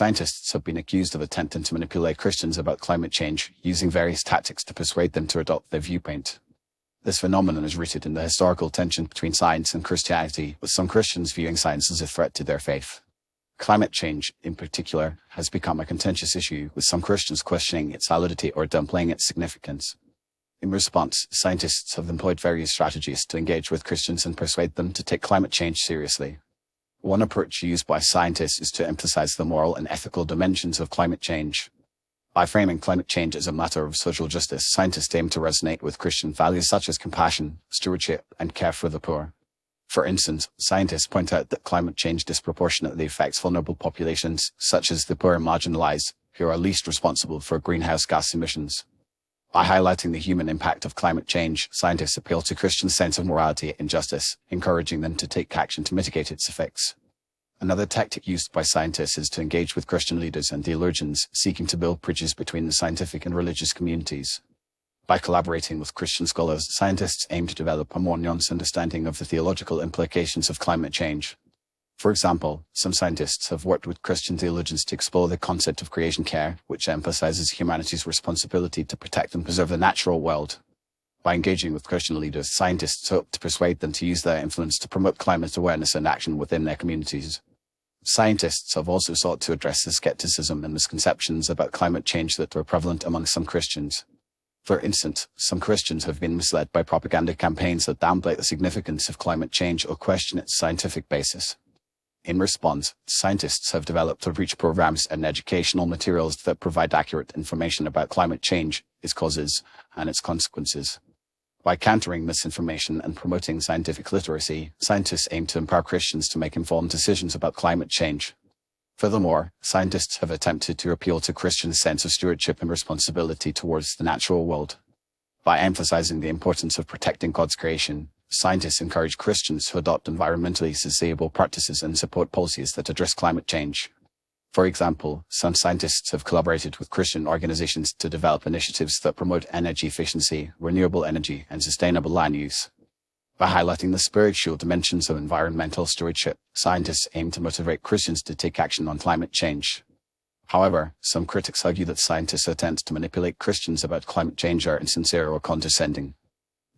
Scientists have been accused of attempting to manipulate Christians about climate change, using various tactics to persuade them to adopt their viewpoint. This phenomenon is rooted in the historical tension between science and Christianity, with some Christians viewing science as a threat to their faith. Climate change, in particular, has become a contentious issue, with some Christians questioning its validity or downplaying its significance. In response, scientists have employed various strategies to engage with Christians and persuade them to take climate change seriously. One approach used by scientists is to emphasize the moral and ethical dimensions of climate change. By framing climate change as a matter of social justice, scientists aim to resonate with Christian values such as compassion, stewardship, and care for the poor. For instance, scientists point out that climate change disproportionately affects vulnerable populations, such as the poor and marginalized, who are least responsible for greenhouse gas emissions. By highlighting the human impact of climate change, scientists appeal to Christians' sense of morality and justice, encouraging them to take action to mitigate its effects. Another tactic used by scientists is to engage with Christian leaders and theologians, seeking to build bridges between the scientific and religious communities. By collaborating with Christian scholars, scientists aim to develop a more nuanced understanding of the theological implications of climate change. For example, some scientists have worked with Christian theologians to explore the concept of creation care, which emphasizes humanity's responsibility to protect and preserve the natural world. By engaging with Christian leaders, scientists hope to persuade them to use their influence to promote climate awareness and action within their communities. Scientists have also sought to address the skepticism and misconceptions about climate change that are prevalent among some Christians. For instance, some Christians have been misled by propaganda campaigns that downplay the significance of climate change or question its scientific basis. In response, scientists have developed outreach programs and educational materials that provide accurate information about climate change, its causes, and its consequences. By countering misinformation and promoting scientific literacy, scientists aim to empower Christians to make informed decisions about climate change. Furthermore, scientists have attempted to appeal to Christians' sense of stewardship and responsibility towards the natural world. By emphasizing the importance of protecting God's creation, scientists encourage Christians to adopt environmentally sustainable practices and support policies that address climate change. For example, some scientists have collaborated with Christian organizations to develop initiatives that promote energy efficiency, renewable energy, and sustainable land use. By highlighting the spiritual dimensions of environmental stewardship, scientists aim to motivate Christians to take action on climate change. However, some critics argue that scientists' attempts to manipulate Christians about climate change are insincere or condescending.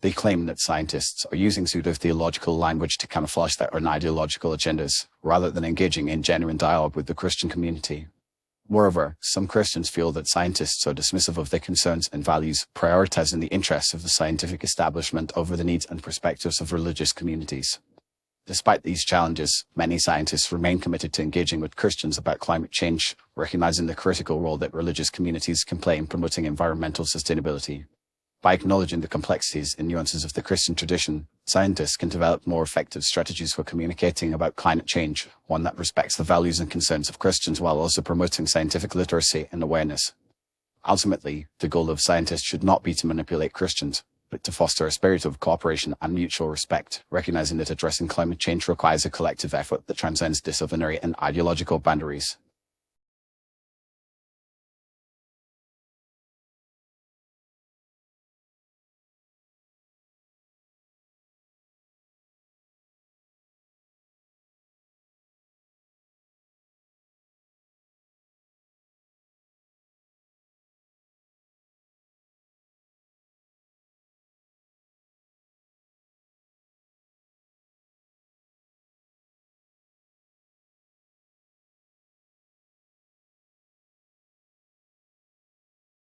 They claim that scientists are using pseudo-theological language to camouflage their own ideological agendas, rather than engaging in genuine dialogue with the Christian community. Moreover, some Christians feel that scientists are dismissive of their concerns and values, prioritizing the interests of the scientific establishment over the needs and perspectives of religious communities. Despite these challenges, many scientists remain committed to engaging with Christians about climate change, recognizing the critical role that religious communities can play in promoting environmental sustainability. By acknowledging the complexities and nuances of the Christian tradition, scientists can develop more effective strategies for communicating about climate change, one that respects the values and concerns of Christians while also promoting scientific literacy and awareness. Ultimately, the goal of scientists should not be to manipulate Christians, but to foster a spirit of cooperation and mutual respect, recognizing that addressing climate change requires a collective effort that transcends disciplinary and ideological boundaries.